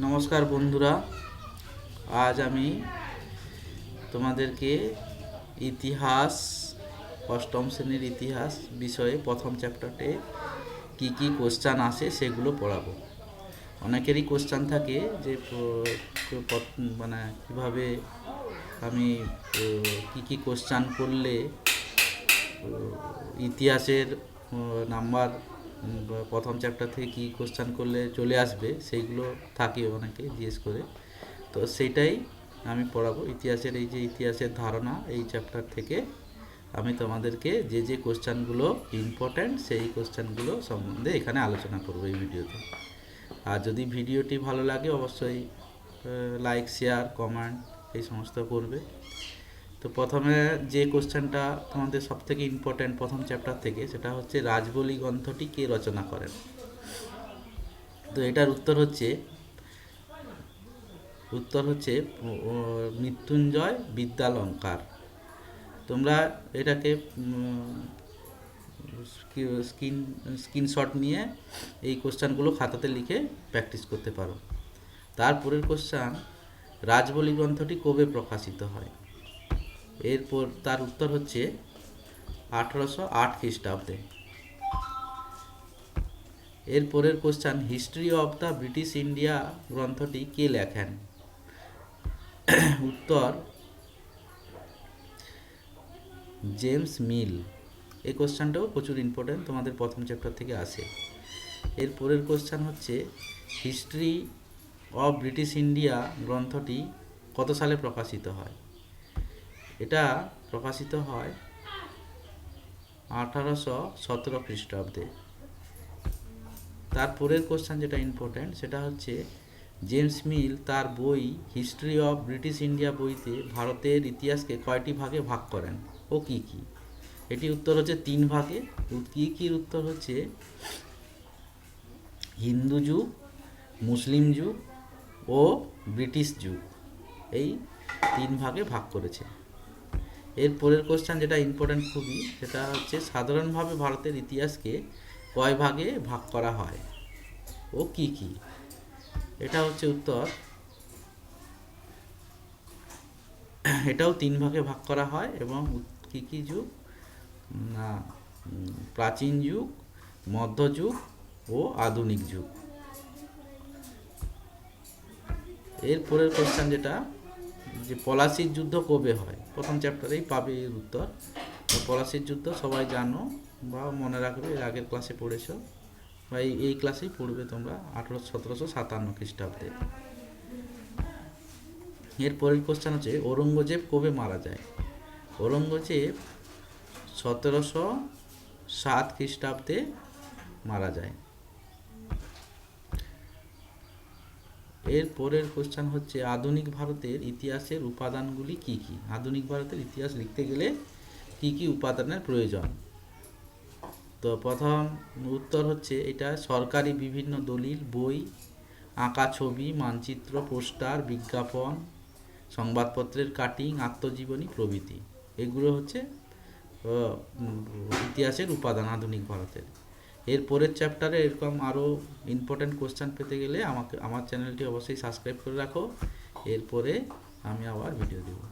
নমস্কার বন্ধুরা, আজ আমি তোমাদেরকে ইতিহাস অষ্টম শ্রেণীর ইতিহাস বিষয়ে প্রথম চ্যাপ্টারে কি কি কোশ্চান আসে সেগুলো পড়াবো। অনেকেরই কোশ্চান থাকে যে মানে কিভাবে আমি কি কি কোশ্চান করলে ইতিহাসের নাম্বার প্রথম চ্যাপ্টার থেকে কী কোশ্চান করলে চলে আসবে, সেইগুলো থাকে অনেকে জিজ্ঞেস করে। তো সেটাই আমি পড়াবো। ইতিহাসের এই যে ইতিহাসের ধারণা, এই চ্যাপ্টার থেকে আমি তোমাদেরকে যে যে কোশ্চানগুলো ইম্পর্ট্যান্ট সেই কোশ্চানগুলো সম্বন্ধে এখানে আলোচনা করবো এই ভিডিওতে। আর যদি ভিডিওটি ভালো লাগে অবশ্যই লাইক, শেয়ার, কমেন্ট এই সমস্ত করবে। তো প্রথমে যে কোশ্চেনটা তোমাদের সবথেকে ইম্পর্ট্যান্ট প্রথম চ্যাপ্টার থেকে, সেটা হচ্ছে রাজবলি গ্রন্থটি কে রচনা করেন। তো এটার উত্তর হচ্ছে মৃত্যুঞ্জয় বিদ্যালঙ্কার। তোমরা এটাকে স্ক্রিনশট নিয়ে এই কোশ্চেনগুলো খাতাতে লিখে প্র্যাকটিস করতে পারো। তারপরের কোশ্চেন, রাজবলি গ্রন্থটি কবে প্রকাশিত হয়। এরপর তার উত্তর হচ্ছে 1808 খ্রিস্টাব্দে। এরপরের question, history of the British India গ্রন্থটি কে লেখেন। উত্তর জেমস মিল। এই কোশ্চেনটাও প্রচুর ইম্পর্টেন্ট, তোমাদের প্রথম চ্যাপ্টার থেকে আসে। এরপরের কোশ্চেন হচ্ছে, হিস্ট্রি অফ ব্রিটিশ ইন্ডিয়া গ্রন্থটি কত সালে প্রকাশিত হয়। এটা প্রকাশিত হয় 1817 খ্রিস্টাব্দে। তারপরের কোশ্চেন যেটা ইম্পর্ট্যান্ট, সেটা হচ্ছে জেমস মিল তার বই হিস্ট্রি অফ ব্রিটিশ ইন্ডিয়া বইতে ভারতের ইতিহাসকে কয়টি ভাগে ভাগ করেন ও কি কি। এটি উত্তর হচ্ছে 3 ভাগে। কি কি উত্তর হচ্ছে হিন্দু যুগ, মুসলিম যুগ ও ব্রিটিশ যুগ, এই 3 ভাগে ভাগ করেছে। এরপরের কোশ্চেন যেটা ইম্পর্ট্যান্ট খুবই, সেটা হচ্ছে সাধারণভাবে ভারতের ইতিহাসকে কয় ভাগে ভাগ করা হয় ও কি কি। এটা হচ্ছে উত্তর, এটাও 3 ভাগে ভাগ করা হয়। এবং কি কি যুগ না, প্রাচীন যুগ, মধ্যযুগ ও আধুনিক যুগ। এরপরের কোশ্চেন যেটা, যে পলাশির যুদ্ধ কবে হয়। প্রথম চ্যাপ্টারেই পাবে এর উত্তর। পলাশির যুদ্ধ সবাই জানো বা মনে রাখবে, এর আগের ক্লাসে পড়েছো বা এই ক্লাসেই পড়বে তোমরা, 1757 খ্রিস্টাব্দে। এরপরের কোশ্চেন হচ্ছে, ঔরঙ্গজেব কবে মারা যায়। ঔরঙ্গজেব 1707 খ্রিস্টাব্দে মারা যায়। এর পরের কোশ্চেন হচ্ছে, আধুনিক ভারতের ইতিহাসের উপাদানগুলি কি কি। আধুনিক ভারতের ইতিহাস লিখতে গেলে কি কি উপাদানের প্রয়োজন। তো প্রথম উত্তর হচ্ছে, এটা সরকারি বিভিন্ন দলিল, বই, আঁকা ছবি, মানচিত্র, পোস্টার, বিজ্ঞাপন, সংবাদপত্রের কাটিং, আত্মজীবনী প্রভৃতি। এগুলো হচ্ছে ইতিহাসের উপাদান আধুনিক ভারতের। এর পরের চ্যাপ্টারে এরকম আরও ইম্পর্ট্যান্ট কোশ্চেন পেতে গেলে আমার চ্যানেলটি অবশ্যই সাবস্ক্রাইব করে রাখো। এরপরে আমি আবার ভিডিও দেবো।